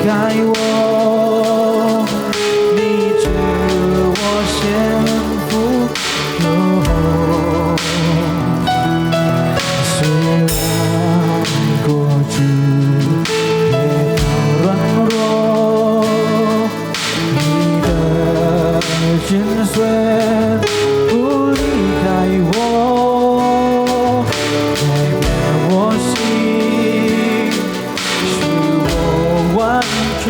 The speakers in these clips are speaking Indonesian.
开我，你知我先服。虽然过去也软弱，你的心碎不离开我，改变我心，使我完全。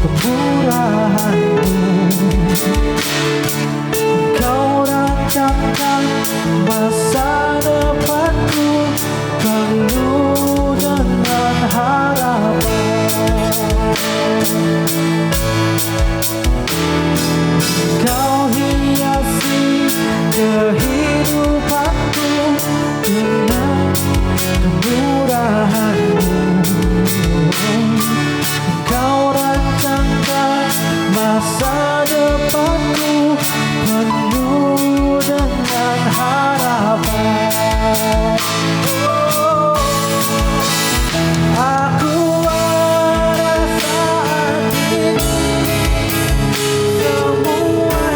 kemurahan-Mu. Kau rancangkan masa depanku penuh dengan harapan. Kau hiasi kehidupanku dengan kemurahan-Mu. Kau rancangkan masa depanku penuh dengan harapan. Aku ada saat ini semuanya karena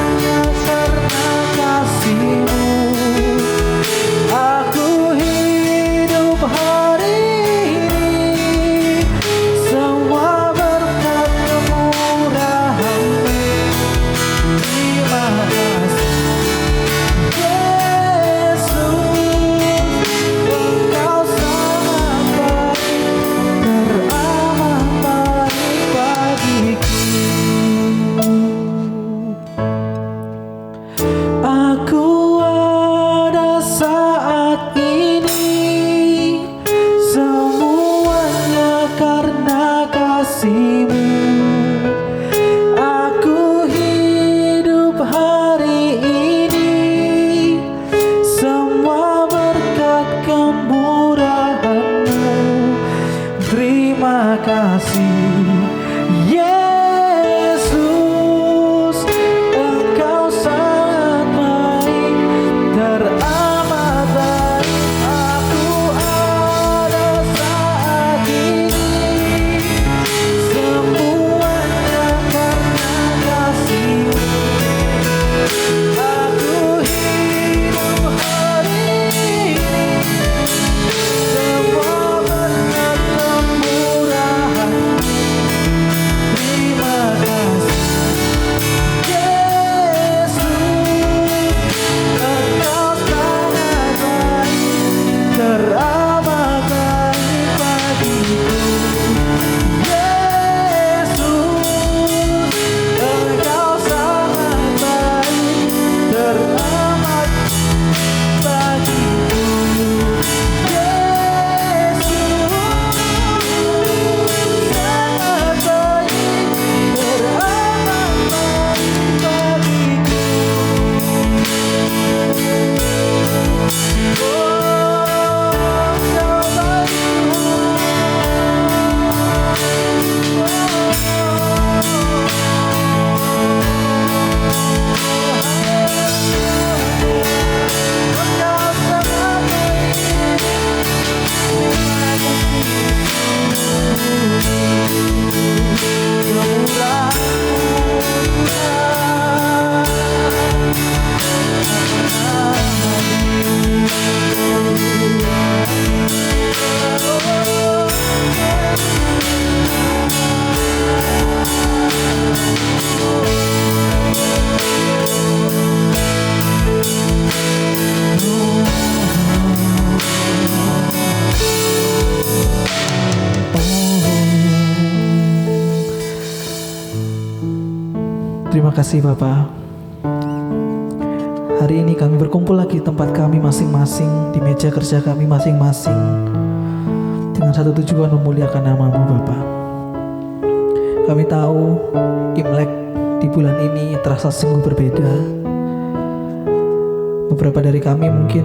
kasih-Mu. Aku hidup hari ini semua berkat kemurahan-Mu. Terima kasih Yesus, Engkau sangat baik, teramat baik bagiku. Aku ada saat ini semuanya karena kasih-Mu. Aku hidup hari ini semua berkat kemurahan-Mu. Terima kasih Yesus, Engkau sangat baik, teramat baik. Aku ada saat ini semuanya karena kasih-Mu. Aku hidup hari ini semua berkat kemurahan-Mu. Terima kasih Yesus, Engkau sangat baik, teramat baik bagiku. Yesus, Engkau sangat baik, teramat bagiku. Yesus, sangat baik, teramat baik bagiku. Terima kasih Bapak. Hari ini kami berkumpul lagi di tempat kami masing-masing, di meja kerja kami masing-masing, dengan satu tujuan memuliakan nama-Mu Bapak. Kami tahu Imlek di bulan ini terasa sungguh berbeda. Beberapa dari kami mungkin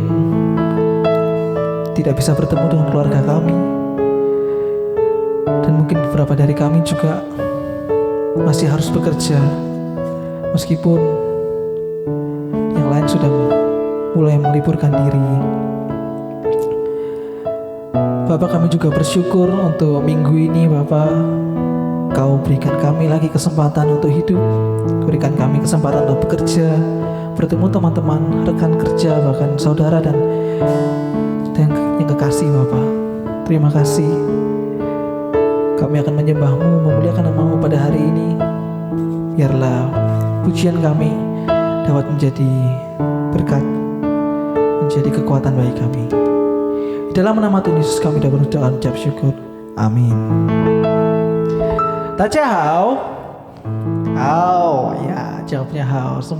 tidak bisa bertemu dengan keluarga kami, dan mungkin beberapa dari kami juga masih harus bekerja, meskipun yang lain sudah mulai meliburkan diri. Bapak, kami juga bersyukur untuk minggu ini Bapak, Kau berikan kami lagi kesempatan untuk hidup, berikan kami kesempatan untuk bekerja, bertemu teman-teman, rekan kerja, bahkan saudara dan yang kekasih Bapak. Terima kasih. Kami akan menyembah-Mu, memuliakan nama-Mu pada hari ini. Biarlah pujian kami dapat menjadi berkat, menjadi kekuatan bagi kami. Di dalam nama Tuhan Yesus kami dapat berdoa dan ucap syukur. Amin. 大家好 Oh ya, jawabnya haus.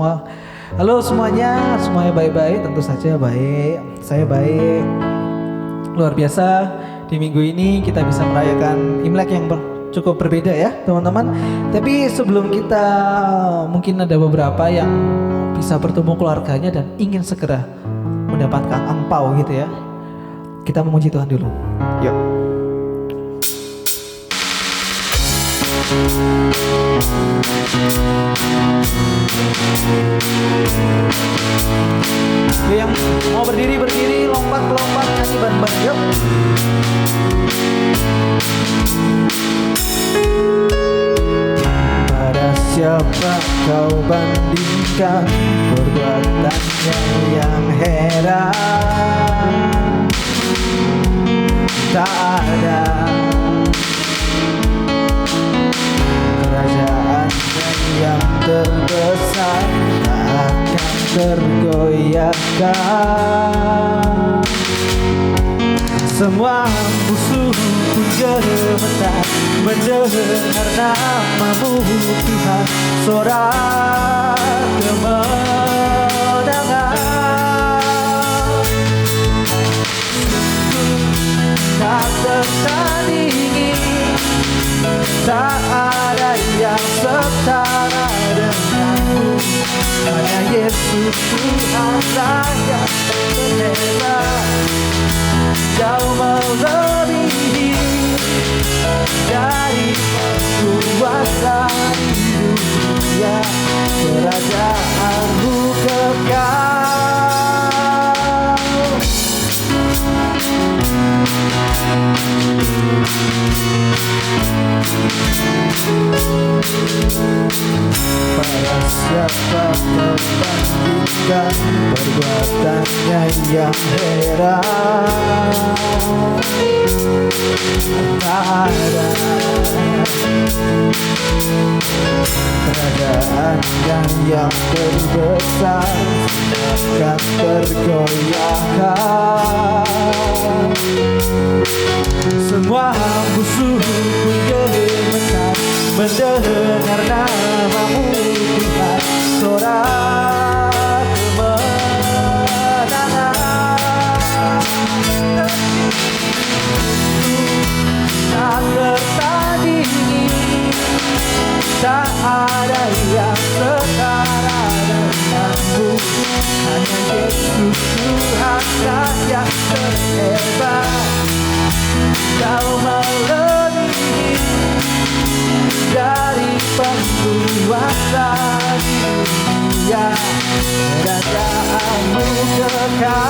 Halo semuanya baik-baik, tentu saja baik. Saya baik. Luar biasa, di minggu ini kita bisa merayakan Imlek yang cukup berbeda ya teman-teman. Tapi sebelum kita, mungkin ada beberapa yang bisa bertemu keluarganya dan ingin segera mendapatkan angpau gitu ya. Kita memuji Tuhan dulu. Yuk. Yang mau berdiri, lompat, nyanyi bareng-bareng. Yuk. Pada siapa kau bandingkan perbuatannya yang heran? Tak ada kerajaannya yang terbesar tak akan tergoyahkan. Semua musuh pun gemetar mendengar namamu Tuhan, sorak kemenangan. Tak tertandingi, tak ada yang setara denganmu. Hanya Yesus Tuhanlah yang terhebat, jauh melebihi dari kuasa di dunia. Kerajaanmu kekal. Pada siapa membandingkan perbuatannya yang heran? Tak ada kerajaannya yang terbesar akan tergoyahkan. Semua musuh pun gemetar mendengar namamu Tuhan, sorak kemenangan. Tak tertandingi, tak ada yang setara denganmu. Hanya Yesus Tuhanlah yang terhebat, jauh melebihi dari penguasa di dunia. Kerajaanmu kekal.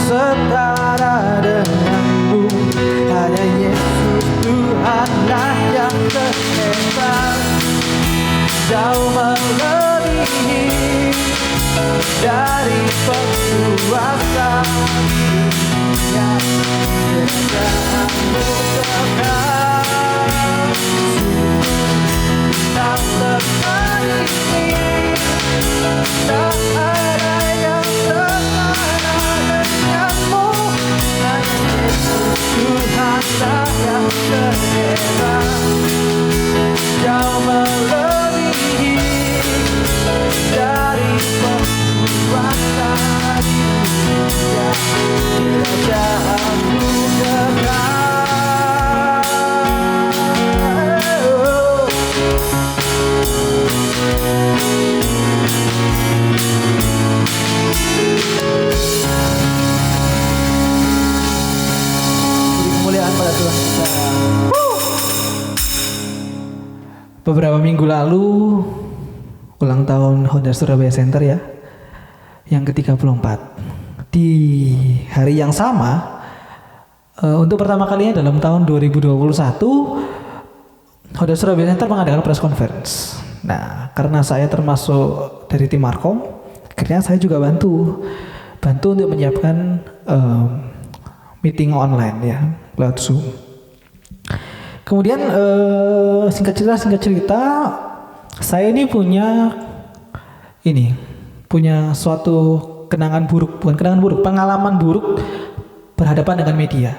Setara denganmu, hanya Yesus Tuhanlah yang terhebat, jauh melebihi dari penguasa dunia. Kerajaanmu kekal, tak tertandingi, tak ada yang setara denganmu. Hanya Yesus Tuhanlah yang terhebat, jauh melebihi dari penguasa dunia. Kerajaanmu kekal. kepada Tuhan kita. Beberapa minggu lalu ulang tahun Honda Surabaya Center ya, yang ke-34. Di hari yang sama, untuk pertama kalinya dalam tahun 2021, Honda Surabaya Center mengadakan press conference. Nah, karena saya termasuk dari tim Markom, akhirnya saya juga bantu untuk menyiapkan meeting online ya, lewat Zoom. Kemudian singkat cerita, saya ini punya suatu pengalaman buruk berhadapan dengan media.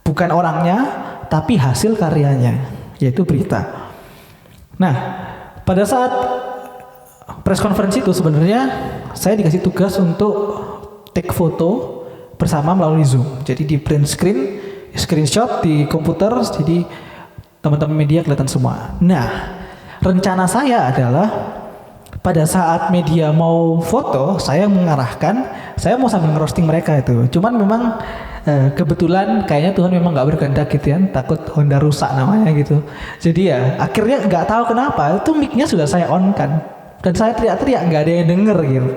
Bukan orangnya, tapi hasil karyanya, yaitu berita. Nah, pada saat press conference itu sebenarnya saya dikasih tugas untuk take foto bersama melalui Zoom. Jadi di print screenshot di komputer, jadi teman-teman media kelihatan semua. Nah, rencana saya adalah pada saat media mau foto, saya mau sambil ngerosting mereka itu. Cuman memang kebetulan kayaknya Tuhan memang nggak berkehendak gitu ya, takut Honda rusak namanya gitu. Jadi ya akhirnya nggak tahu kenapa itu mic-nya sudah saya on kan, dan saya teriak-teriak nggak ada yang denger gitu.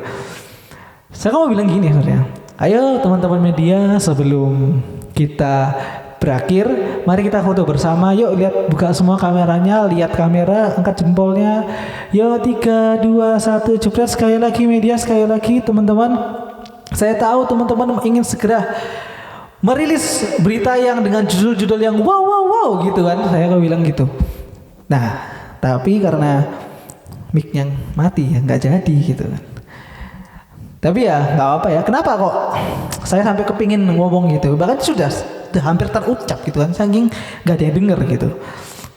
Saya mau bilang gini sebenarnya, ayo teman-teman media, sebelum kita berakhir, mari kita foto bersama. Yuk lihat, buka semua kameranya, lihat kamera, angkat jempolnya. Yuk 3, 2, 1, jepret. Sekali lagi media, sekali lagi teman-teman. Saya tahu teman-teman ingin segera merilis berita yang dengan judul-judul yang wow gitu kan. Saya bilang gitu. Nah, tapi karena mic-nya mati ya nggak jadi gitu kan. Tapi ya nggak apa ya. Kenapa kok saya sampai kepingin ngomong gitu? Bahkan sudah hampir terucap gitu kan, saking nggak ada yang denger gitu.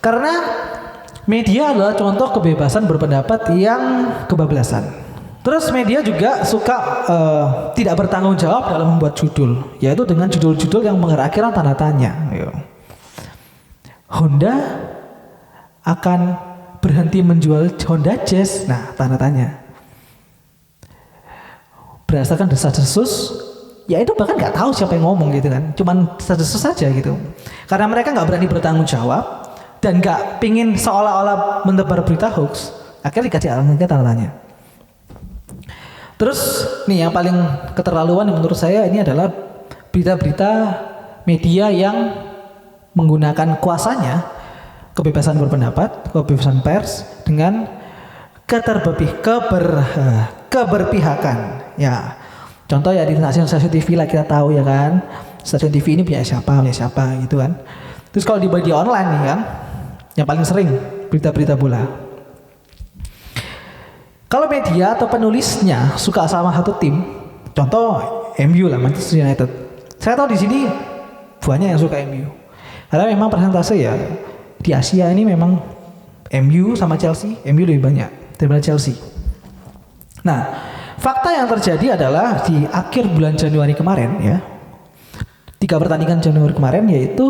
Karena media adalah contoh kebebasan berpendapat yang kebablasan. Terus media juga suka tidak bertanggung jawab dalam membuat judul, yaitu dengan judul-judul yang mengakhirkan tanda tanya. Honda akan berhenti menjual Honda Jazz. Nah, tanda tanya. Berdasarkan desas-desus, ya itu bahkan nggak tahu siapa yang ngomong gitu kan, cuman desas-desus saja gitu. Karena mereka nggak berani bertanggung jawab dan nggak pingin seolah-olah mendebar berita hoax, akhirnya dikasih alamatnya tanda tanya. Terus nih yang paling keterlaluan menurut saya ini adalah berita-berita media yang menggunakan kuasanya, kebebasan berpendapat, kebebasan pers dengan keberpihakan. Ya, contoh ya di stasiun TV lah kita tahu ya kan, stasiun TV ini punya siapa gitu kan. Terus kalau di media online nih kan, yang paling sering berita-berita bola. Kalau media atau penulisnya suka sama satu tim, contoh MU lah, Manchester United. Saya tahu di sini banyak yang suka MU. Karena memang persentase ya di Asia ini memang MU sama Chelsea, MU lebih banyak daripada Chelsea. Nah, fakta yang terjadi adalah di akhir bulan Januari kemarin ya, 3 pertandingan Januari kemarin, yaitu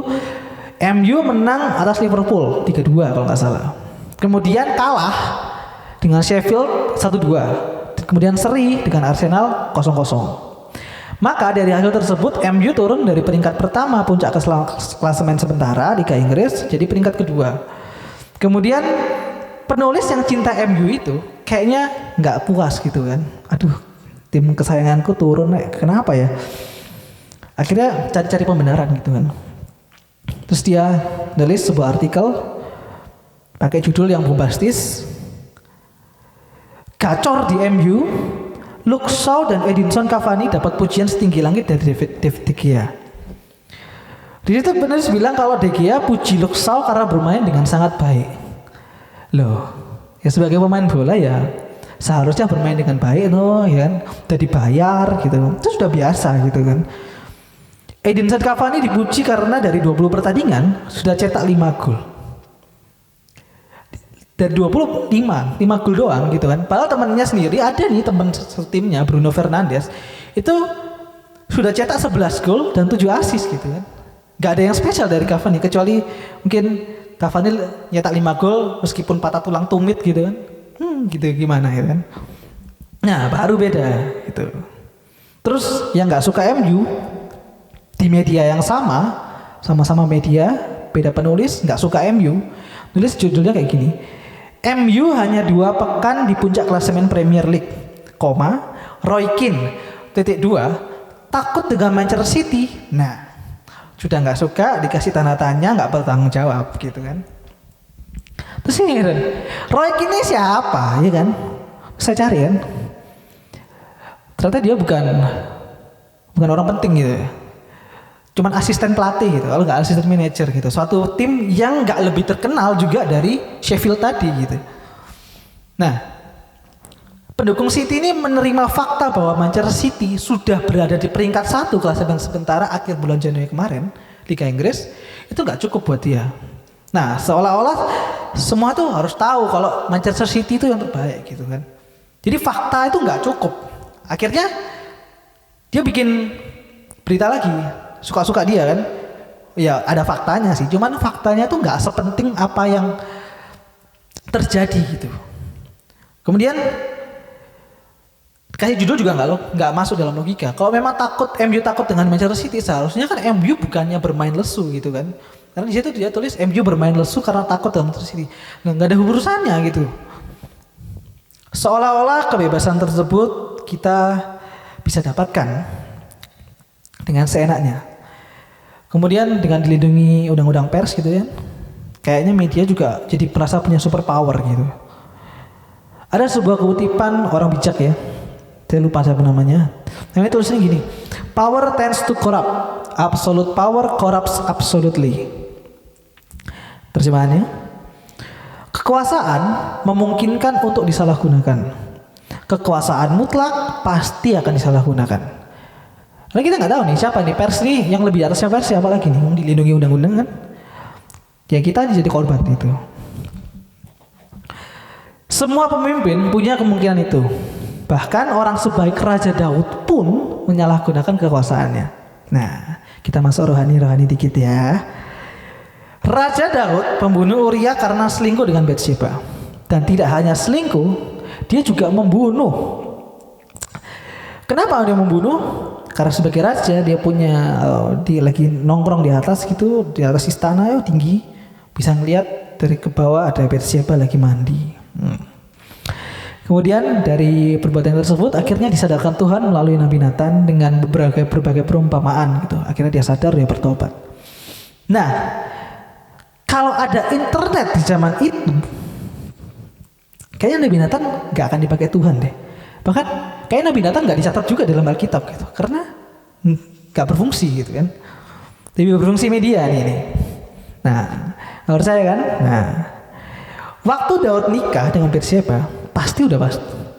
MU menang atas Liverpool 3-2 kalau nggak salah. Kemudian kalah dengan Sheffield 1-2. Kemudian seri dengan Arsenal 0-0. Maka dari hasil tersebut MU turun dari peringkat pertama puncak klasemen sementara Liga Inggris jadi peringkat kedua. Kemudian penulis yang cinta MU itu kayaknya nggak puas gitu kan. Aduh, tim kesayanganku turun, kenapa ya? Akhirnya cari-cari pembenaran gitu kan. Terus dia nulis sebuah artikel pakai judul yang bombastis. Gacor di MU, Luke Shaw dan Edinson Cavani dapat pujian setinggi langit dari David De Gea. Di situ penulis bilang kalau De Gea puji Luke Shaw karena bermain dengan sangat baik. Loh, ya sebagai pemain bola ya seharusnya bermain dengan baik loh, ya kan? Udah dibayar gitu, itu sudah biasa gitu kan. Edinson Cavani dipuji karena dari 20 pertandingan sudah cetak 5 gol. Dari 5 gol doang gitu kan. Padahal temannya sendiri ada nih, teman timnya Bruno Fernandes itu sudah cetak 11 gol dan 7 assist gitu kan. Gak ada yang spesial dari Cavani kecuali mungkin Cavani nyetak 5 gol meskipun patah tulang tumit gitu kan. Gitu gimana ya kan. Nah, baru beda gitu. Terus yang gak suka MU di media yang sama sama-sama media, beda penulis, nggak suka MU. Nulis judulnya kayak gini. MU hanya 2 pekan di puncak klasemen Premier League, Roy Keane, takut dengan Manchester City. Nah, sudah nggak suka, dikasih tanda tanya, nggak bertanggung jawab gitu kan. Terus ini Roy Keane siapa, ya kan? Saya cari kan. Ternyata dia bukan orang penting gitu. Cuman asisten pelatih gitu, kalau nggak asisten manajer gitu. Suatu tim yang nggak lebih terkenal juga dari Sheffield tadi gitu. Nah, pendukung City ini menerima fakta bahwa Manchester City sudah berada di peringkat 1 klasemen sementara akhir bulan Januari kemarin Liga Inggris, itu nggak cukup buat dia. Nah, seolah-olah semua tuh harus tahu kalau Manchester City itu yang terbaik gitu kan. Jadi fakta itu nggak cukup. Akhirnya dia bikin berita lagi. Suka-suka dia kan, ya ada faktanya sih, cuman faktanya tuh nggak sepenting apa yang terjadi gitu. Kemudian kasih judul juga nggak masuk dalam logika. Kalau memang MU takut dengan Manchester City, seharusnya kan MU bukannya bermain lesu gitu kan, karena di situ dia tulis MU bermain lesu karena takut dengan Manchester City. Nah, nggak ada urusannya gitu. Seolah-olah kebebasan tersebut kita bisa dapatkan dengan seenaknya. Kemudian dengan dilindungi undang-undang pers gitu ya, kayaknya media juga jadi merasa punya super power gitu. Ada sebuah kutipan orang bijak ya, saya lupa siapa namanya. Yang tulisnya gini, power tends to corrupt, absolute power corrupts absolutely. Terjemahannya, kekuasaan memungkinkan untuk disalahgunakan. Kekuasaan mutlak pasti akan disalahgunakan. Karena kita nggak tahu nih siapa nih pers nih yang lebih atasnya pers siapa lagi nih yang dilindungi undang-undang kan? Ya kita jadi korban itu. Semua pemimpin punya kemungkinan itu. Bahkan orang sebaik Raja Daud pun menyalahgunakan kekuasaannya. Nah, kita masuk rohani dikit ya. Raja Daud pembunuh Uria karena selingkuh dengan Bathsheba. Dan tidak hanya selingkuh, dia juga membunuh. Kenapa dia membunuh? Karena sebagai raja dia punya dia lagi nongkrong di atas gitu, di atas istana tinggi, bisa ngelihat dari ke bawah ada Bathsheba lagi mandi. Kemudian dari perbuatan tersebut akhirnya disadarkan Tuhan melalui Nabi Nathan dengan berbagai perumpamaan gitu. Akhirnya dia sadar, dia bertobat. Nah, kalau ada internet di zaman itu, kayaknya Nabi Nathan nggak akan dipakai Tuhan deh. Bahkan kayaknya Nabi Nathan nggak dicatat juga dalam Alkitab gitu, karena nggak berfungsi gitu kan. Lebih berfungsi media nih. Nah, menurut saya kan. Nah, waktu Daud nikah dengan Bathsheba, pasti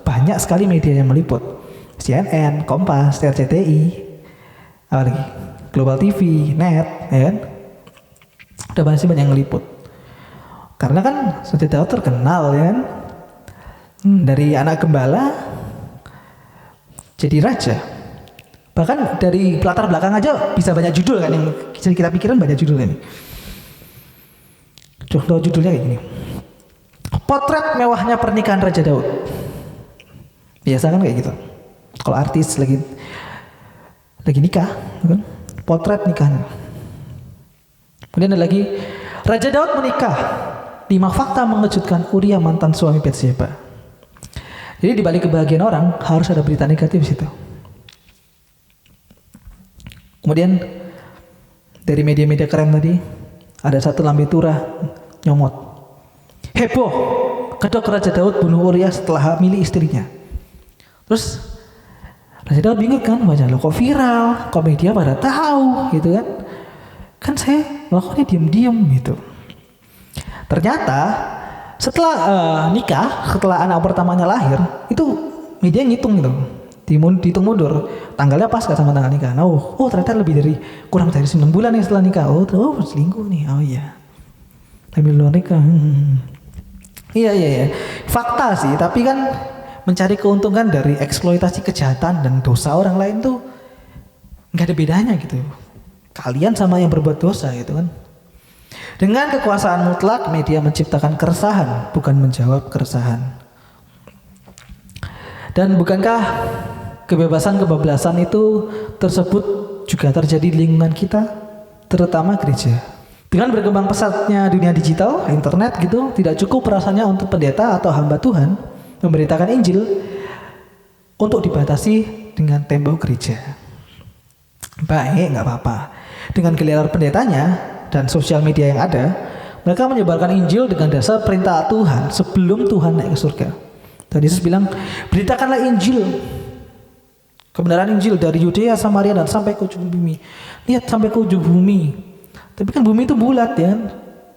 banyak sekali media yang meliput. CNN, Kompas, RCTI, apa lagi? Global TV, Net, ya kan? Udah banyak yang meliput. Karena kan Raja Daud terkenal ya kan. Dari anak gembala jadi raja. Bahkan dari latar belakang aja bisa banyak judul kan yang kita pikirin banyak judul ini. Contoh judulnya kayak gini. Potret mewahnya pernikahan Raja Daud. Biasa kan kayak gitu. Kalau artis lagi nikah, kan? Potret nikahnya. Kemudian ada lagi Raja Daud menikah. 5 fakta mengejutkan Uria mantan suami Bathsheba. Jadi di balik kebahagiaan orang harus ada berita negatif di situ. Kemudian dari media-media keren tadi ada satu lambe turah nyomot. Heboh, kedok Raja Daud bunuh Uria setelah milih istrinya. Terus Raja Daud bingung kan, baca lo kok viral, kok media pada tahu gitu kan? Kan saya melakukannya diam-diam gitu. Ternyata setelah nikah, setelah anak pertamanya lahir, itu media ngitung gitu, dihitung mundur, tanggalnya pas gak sama tanggal nikah. Oh ternyata kurang dari 9 bulan nih setelah nikah. Oh selingkuh nih. Oh iya, hamil luar nikah. Iya. Fakta sih, tapi kan mencari keuntungan dari eksploitasi kejahatan dan dosa orang lain tuh nggak ada bedanya gitu. Kalian sama yang berbuat dosa gitu kan. Dengan kekuasaan mutlak, media menciptakan keresahan, bukan menjawab keresahan. Dan bukankah kebebasan kebablasan itu tersebut juga terjadi di lingkungan kita? terutama gereja. Dengan berkembang pesatnya dunia digital, internet gitu, tidak cukup rasanya untuk pendeta atau hamba Tuhan memberitakan Injil untuk dibatasi dengan tembok gereja. Baik, nggak apa-apa. Dengan gelar pendetanya dan sosial media yang ada, mereka menyebarkan Injil dengan dasar perintah Tuhan sebelum Tuhan naik ke surga. Dan Yesus bilang, beritakanlah Injil, kebenaran Injil dari Yudea, Samaria dan sampai ke ujung bumi. Lihat, sampai ke ujung bumi. Tapi kan bumi itu bulat ya,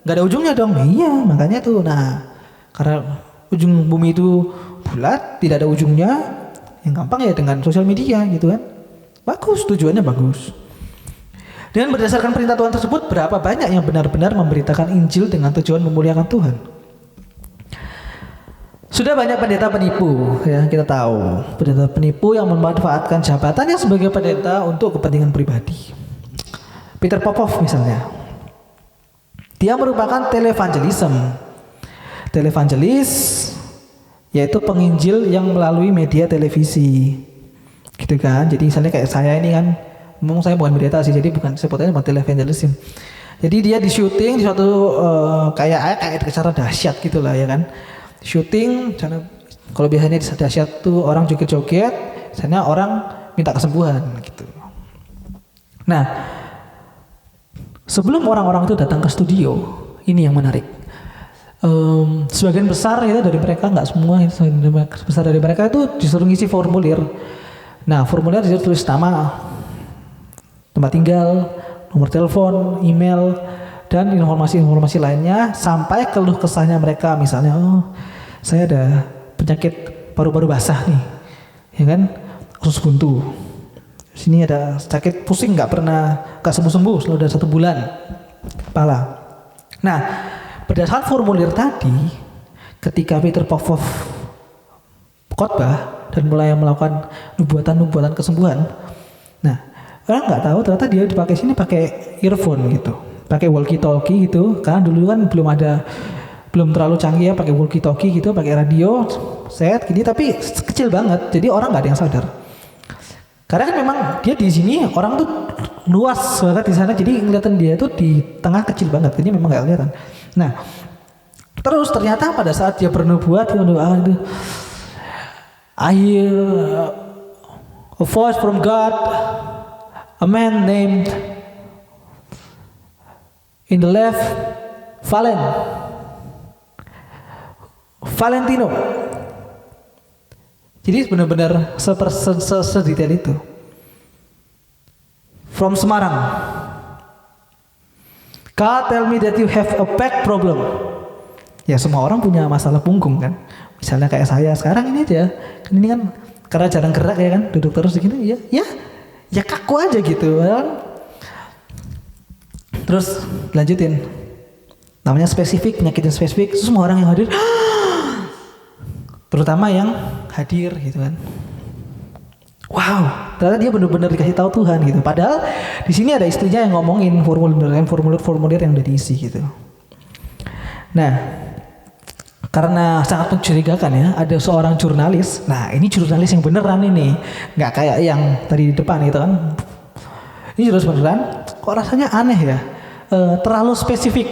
nggak ada ujungnya dong. Iya, makanya tuh. Nah, karena ujung bumi itu bulat, tidak ada ujungnya, yang gampang ya dengan sosial media gitu kan. Bagus, tujuannya bagus. Dengan berdasarkan perintah Tuhan tersebut, berapa banyak yang benar-benar memberitakan Injil dengan tujuan memuliakan Tuhan? Sudah banyak pendeta penipu, ya kita tahu. Pendeta penipu yang memanfaatkan jabatannya sebagai pendeta untuk kepentingan pribadi. Peter Popoff misalnya, dia merupakan televangelism. Televangelis yaitu penginjil yang melalui media televisi, gitu kan. Jadi misalnya kayak saya ini kan, memang saya bukan pendeta sih, jadi bukan sebetulnya bukan televangelism. Jadi dia di syuting di suatu kayak acara dahsyat gitulah ya kan. Syuting, kalau biasanya di dahsyat tuh orang joget-joget, misalnya orang minta kesembuhan gitu. Nah, sebelum orang-orang itu datang ke studio, ini yang menarik. Sebagian besar ya dari mereka, nggak semua, sebagian besar dari mereka itu disuruh ngisi formulir. Nah, formulir disitu tulis nama, tempat tinggal, nomor telepon, email, dan informasi-informasi lainnya sampai keluh kesahnya mereka. Misalnya, oh saya ada penyakit paru-paru basah nih, ya kan, usus buntu. Sini ada sakit pusing nggak sembuh-sembuh selama 1 bulan kepala. Nah, berdasarkan formulir tadi, ketika Peter Popoff khotbah dan mulai melakukan nubuatan kesembuhan, nah orang nggak tahu ternyata dia dipakai sini pakai earphone gitu, pakai walkie talkie gitu, karena dulu kan belum terlalu canggih ya, pakai walkie talkie gitu, pakai radio set gini, tapi kecil banget, jadi orang nggak ada yang sadar. Karena kan memang dia di sini orang tuh luas banget di sana, jadi kelihatan dia tuh di tengah kecil banget, jadi memang nggak kelihatan. Nah, terus ternyata pada saat dia bernubuat, I hear a voice from God, a man named in the left Valentino. Jadi benar-benar sedetail itu. From Semarang, God tell me that you have a back problem. Ya semua orang punya masalah punggung kan. Misalnya kayak saya sekarang ini aja, ini kan karena jarang gerak ya kan, duduk terus begini ya kaku aja gitu kan. Terus lanjutin, namanya spesifik, penyakit yang spesifik, semua orang yang hadir, terutama yang hadir gitu kan. Wow, ternyata dia benar-benar dikasih tahu Tuhan gitu. Padahal di sini ada istrinya yang ngomongin formulir yang udah diisi gitu. Nah, karena sangat mencurigakan ya, ada seorang jurnalis. Nah, ini jurnalis yang beneran ini, nggak kayak yang tadi di depan itu kan. Ini jurnalis beneran. Kok rasanya aneh ya? Terlalu spesifik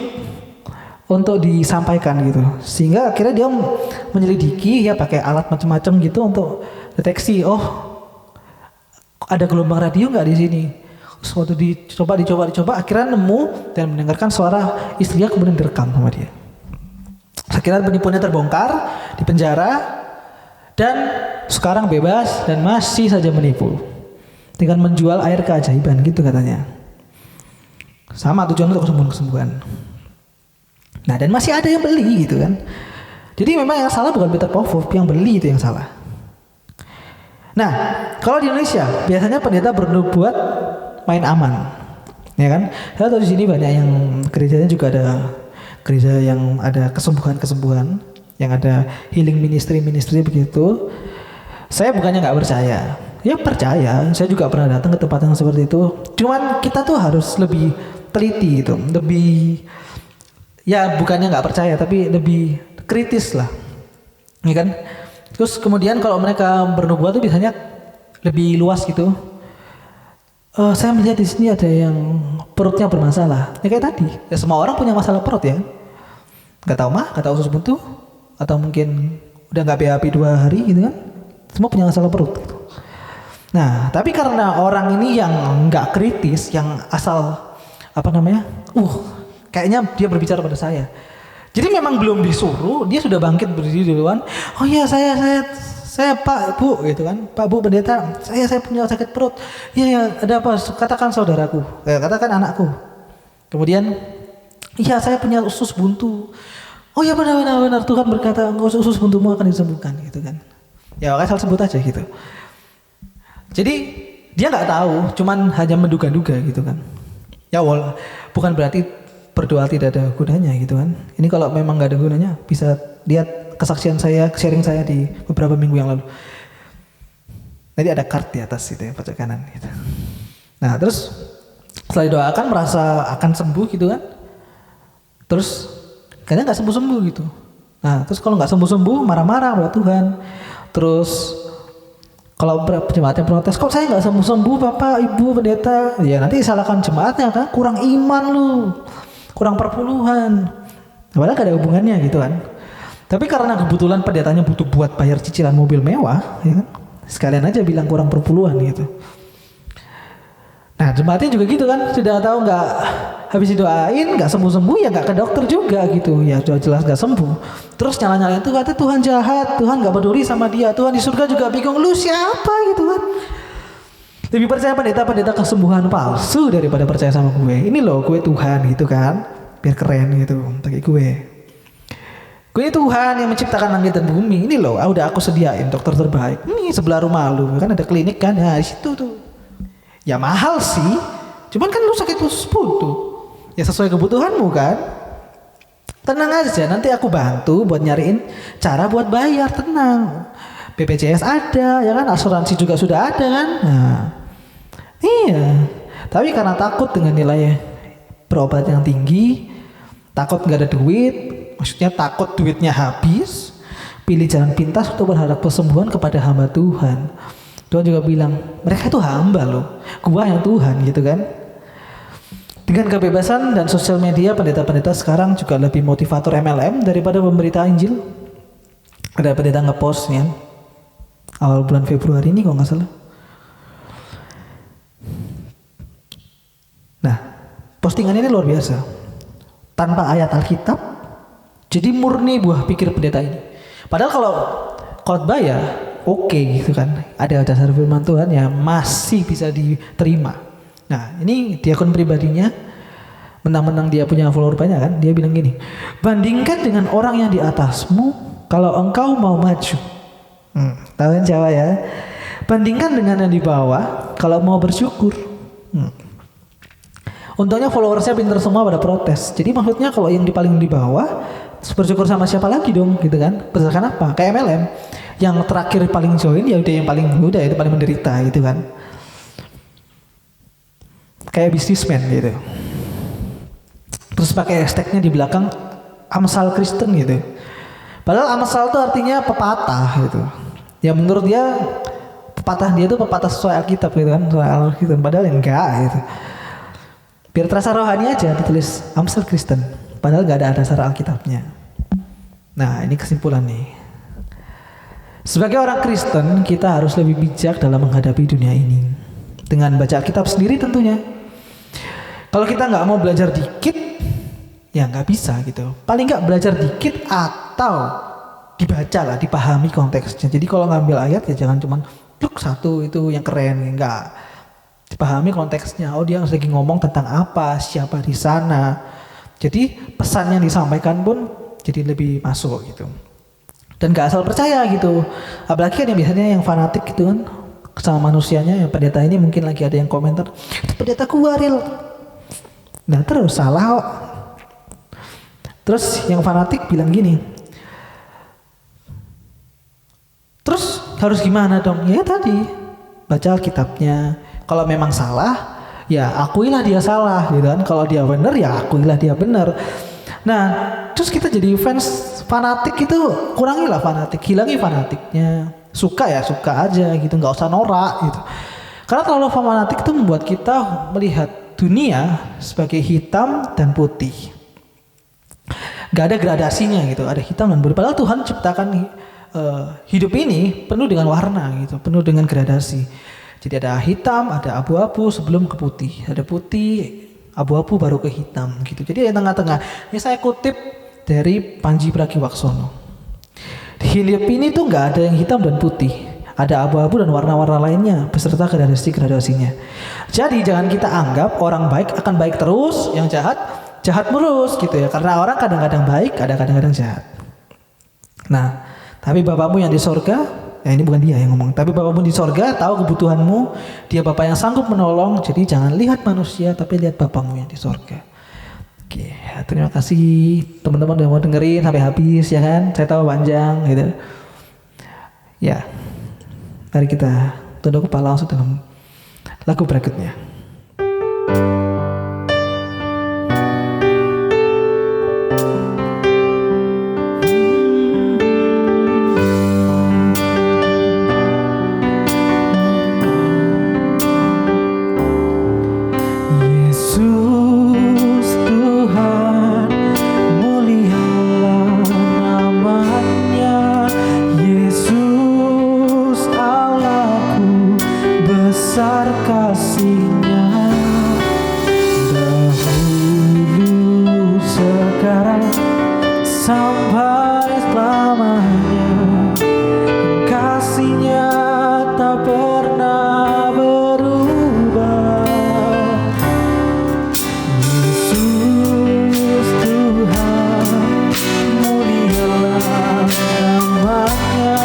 untuk disampaikan gitu, sehingga akhirnya dia menyelidiki ya pakai alat macam-macam gitu untuk deteksi. Oh, ada gelombang radio nggak di sini? Suatu dicoba, akhirnya nemu dan mendengarkan suara istrinya kemudian direkam sama dia. Akhirnya penipuannya terbongkar, dipenjara, dan sekarang bebas dan masih saja menipu dengan menjual air keajaiban gitu katanya. Sama tujuan untuk kesembuhan. Nah, dan masih ada yang beli gitu kan. Jadi memang yang salah bukan Peter Popoff, yang beli itu yang salah. Nah, kalau di Indonesia biasanya pendeta bernubuat main aman, ya kan? Saya tahu di sini banyak yang gerejanya juga ada gereja yang ada kesembuhan, yang ada healing ministry begitu. Saya bukannya nggak percaya, ya percaya. Saya juga pernah datang ke tempat yang seperti itu. Cuman kita tuh harus lebih teliti gitu, lebih ya bukannya nggak percaya tapi lebih kritis lah, ya kan? Terus kemudian kalau mereka bernubuat tuh biasanya lebih luas gitu, Saya melihat di sini ada yang perutnya bermasalah. Ya kayak tadi, ya semua orang punya masalah perut ya. Gak tahu mah, gak tahu usus buntu, atau mungkin udah nggak BAB 2 hari gitu kan. Semua punya masalah perut. Nah, tapi karena orang ini yang nggak kritis, yang asal apa namanya, kayaknya dia berbicara pada saya. Jadi memang belum disuruh, dia sudah bangkit berdiri duluan. Oh iya saya Pak Bu gitu kan, Pak Bu pendeta, saya punya sakit perut. Iya ada apa? Katakan saudaraku, katakan anakku. Kemudian, iya saya punya usus buntu. Oh ya benar Tuhan berkata usus buntumu akan disembuhkan gitu kan. Ya makanya saya sebut aja gitu. Jadi dia nggak tahu, cuman hanya menduga-duga gitu kan. Ya bukan berarti berdoa tidak ada gunanya gitu kan. Ini kalau memang nggak ada gunanya, bisa lihat kesaksian saya, sharing saya di beberapa minggu yang lalu. Nanti ada card di atas itu ya, pojok kanan gitu. Nah terus setelah didoakan merasa akan sembuh gitu kan. Terus kadang nggak sembuh gitu. Nah terus kalau nggak sembuh marah-marah pada Tuhan. Terus kalau jemaatnya protes, kok saya nggak sembuh Bapak Ibu pendeta? Ya nanti salahkan jemaatnya kan, kurang iman lu, kurang perpuluhan. Padahal gak ada hubungannya gitu kan. Tapi karena kebetulan pendetanya butuh buat bayar cicilan mobil mewah, ya kan? Sekalian aja bilang kurang perpuluhan gitu. Nah jemaatnya juga gitu kan, sudah tahu nggak habis didoain nggak sembuh ya nggak ke dokter juga gitu, ya jelas nggak sembuh. Terus nyala-nyalain tuh kata Tuhan jahat, Tuhan nggak peduli sama dia, Tuhan di surga juga bingung lu siapa gitu kan. Lebih percaya pendeta kesembuhan palsu daripada percaya sama gue. Ini loh gue Tuhan gitu kan, biar keren gitu pakai gue. Gue Tuhan yang menciptakan langit dan bumi. Ini loh, udah aku sediain dokter terbaik. Ini sebelah rumah lu kan ada klinik kan, ya di situ tuh. Ya mahal sih, cuman kan lu sakit usus buntu, ya sesuai kebutuhanmu kan. Tenang aja, nanti aku bantu buat nyariin cara buat bayar, tenang. BPJS ada, ya kan, asuransi juga sudah ada kan. Nah, iya. Tapi karena takut dengan nilai berobat yang tinggi, takut nggak ada duit, maksudnya takut duitnya habis, pilih jalan pintas untuk berharap kesembuhan kepada hamba Tuhan. Tuhan juga bilang, mereka itu hamba loh, gua yang Tuhan gitu kan. Dengan kebebasan dan sosial media, pendeta-pendeta sekarang juga lebih motivator MLM daripada pemberita Injil. Ada pendeta ngepost ya, awal bulan Februari ini kalau nggak salah. Nah, postingan ini luar biasa. Tanpa ayat Alkitab, jadi murni buah pikir pendeta ini. Padahal kalau khotbah ya oke gitu kan, ada dasar firman Tuhan ya masih bisa diterima. Nah ini di akun pribadinya, menang-menang dia punya follower banyak kan, dia bilang gini, bandingkan dengan orang yang di atasmu kalau engkau mau maju. Tahu kan Jawa ya, bandingkan dengan yang di bawah kalau mau bersyukur. Untungnya followersnya pinter semua pada protes. Jadi maksudnya kalau yang paling di bawah bersyukur sama siapa lagi dong gitu kan, berdasarkan apa? Kayak MLM yang terakhir paling join ya udah yang paling muda itu paling menderita gitu kan, kayak bisnismen gitu. Terus pakai hashtagnya di belakang Amsal Kristen gitu, padahal Amsal itu artinya pepatah gitu ya, menurut dia pepatah dia itu pepatah sesuai Alkitab gitu kan, sesuai Alkitab, padahal enggak gitu. Biar terasa rohani aja ditulis Amsal Kristen, padahal gak ada dasar Alkitabnya. Nah ini kesimpulan nih, sebagai orang Kristen, kita harus lebih bijak dalam menghadapi dunia ini. Dengan baca Alkitab sendiri tentunya. Kalau kita nggak mau belajar dikit, ya nggak bisa gitu. Paling nggak belajar dikit atau dibaca lah, dipahami konteksnya. Jadi kalau ngambil ayat ya jangan cuma pluk satu itu yang keren, enggak. Dipahami konteksnya. Oh dia lagi ngomong tentang apa, siapa di sana. Jadi pesan yang disampaikan pun jadi lebih masuk gitu. Dan gak asal percaya gitu. Apalagi kan yang biasanya yang fanatik gitu kan sama manusianya, yang pendeta ini mungkin lagi ada yang komentar, pendeta kuaril. Nah terus salah kok. Terus yang fanatik bilang gini, terus harus gimana dong? Ya tadi baca Alkitabnya. Kalau memang salah, ya akuilah dia salah gitu kan. Kalau dia benar ya akuilah dia benar. Nah terus kita jadi fans fanatik itu, kurangilah fanatik, hilangi fanatiknya. Suka ya suka aja gitu, nggak usah norak gitu. Karena terlalu fanatik itu membuat kita melihat dunia sebagai hitam dan putih. Gak ada gradasinya gitu, ada hitam dan putih. Padahal Tuhan ciptakan hidup ini penuh dengan warna gitu, penuh dengan gradasi. Jadi ada hitam, ada abu-abu sebelum ke putih, ada putih, abu-abu baru ke hitam gitu. Jadi di tengah-tengah. Ini saya kutip dari Panji Pragiwaksono. Di hidup ini tuh nggak ada yang hitam dan putih, ada abu-abu dan warna-warna lainnya beserta gradasi-gradasinya. Jadi jangan kita anggap orang baik akan baik terus, yang jahat jahat terus gitu ya. Karena orang kadang-kadang baik, ada kadang-kadang jahat. Nah, tapi Bapakmu yang di sorga, ya ini bukan dia yang ngomong, tapi Bapakmu di sorga tahu kebutuhanmu, dia Bapak yang sanggup menolong. Jadi jangan lihat manusia, tapi lihat Bapakmu yang di sorga. Oke, terima kasih teman-teman udah mau dengerin sampai habis ya kan. Saya tahu panjang gitu. Ya, mari kita tunduk kepala langsung dalam lagu berikutnya. Besar kasih-Nya dahulu, sekarang, sampai selamanya. Kasih-Nya tak pernah berubah. Yesus Tuhan, mulialah namanya.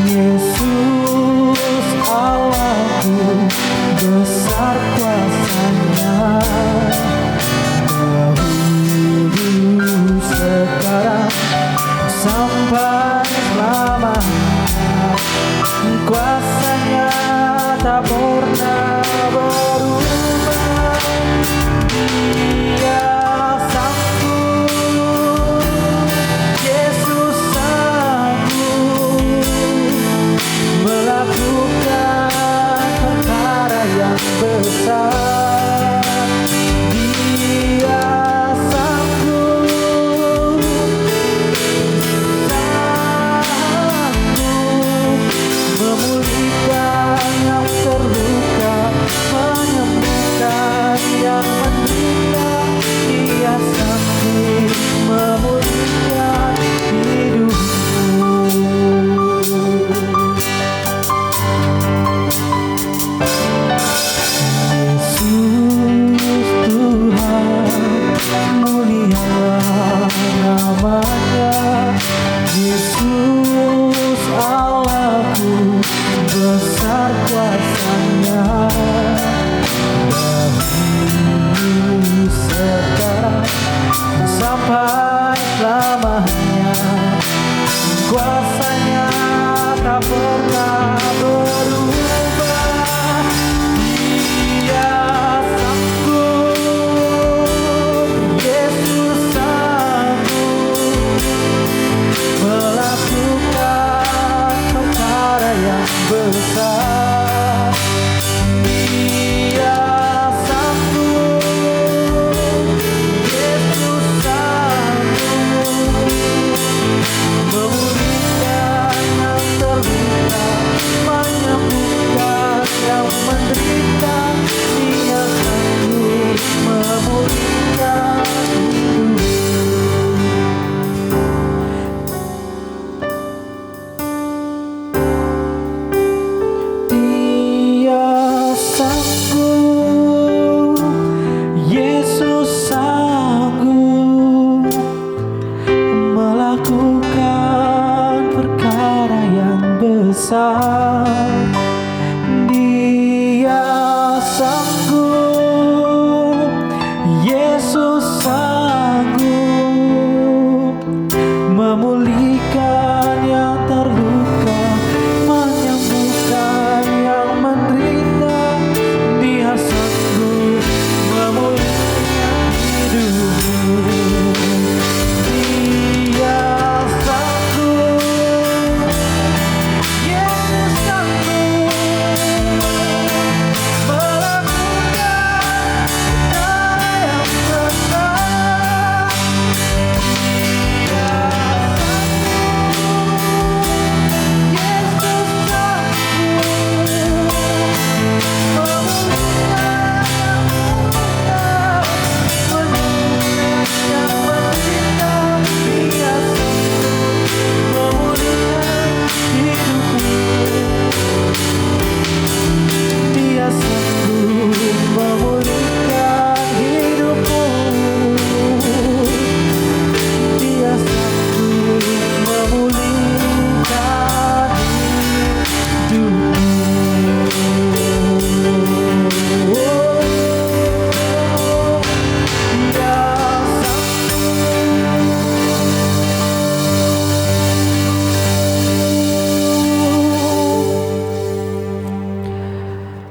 Yesus Allahku, besar kuasa-Nya dahulu, sekarang, sampai selamanya. Kuasa-Nya tak pernah berubah. Dia sanggup, Yesus sanggup melakukan perkara yang besar. Dia sanggup memulihkan yang terluka, menyembuhkan yang menderita. Dia sanggup memulihkan hidupmu. Yesus Tuhan, mulialah namanya. Yesus Allahku, besar kuasa-Nya dahulu,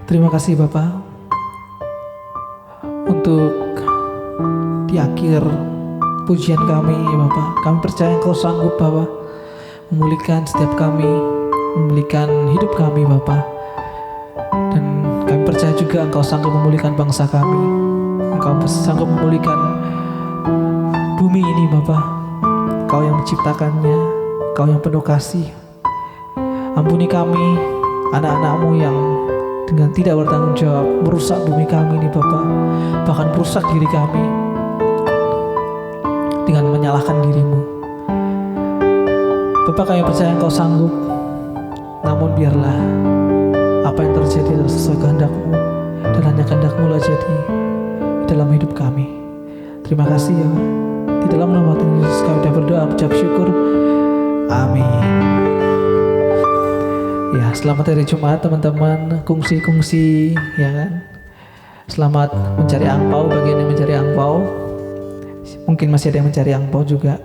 Terima kasih Bapak untuk di akhir pujian kami ya Bapak. Kami percaya Engkau sanggup Bapak memulihkan setiap kami, memulihkan hidup kami Bapak. Dan kami percaya juga Engkau sanggup memulihkan bangsa kami. Engkau sanggup memulihkan bumi ini Bapak. Kau yang menciptakannya, Kau yang penuh kasih. Ampuni kami, anak-anak-Mu yang dengan tidak bertanggung jawab merusak bumi kami ini Bapak, bahkan merusak diri kami dengan menyalahkan diri-Mu. Bapak, kami percaya Engkau sanggup, namun biarlah apa yang terjadi adalah sesuai kehendak-Mu, dan hanya kehendak-Mu lah jadi dalam hidup kami. Terima kasih ya, di dalam nama Tuhan Yesus kami sudah berdoa, ucap syukur, amin. Ya, selamat hari Jumat teman-teman, kungsi-kungsi ya kan. Selamat mencari angpau bagi yang mencari angpau. Mungkin masih ada yang mencari angpau juga.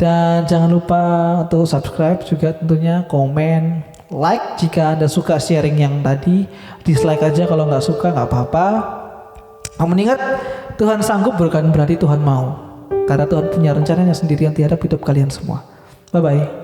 Dan jangan lupa untuk subscribe juga tentunya, komen, like jika Anda suka sharing yang tadi, dislike aja kalau nggak suka nggak apa-apa. Namun ingat, Tuhan sanggup bukan berarti Tuhan mau. Karena Tuhan punya rencananya sendiri yang tiada hidup kalian semua. Bye-bye.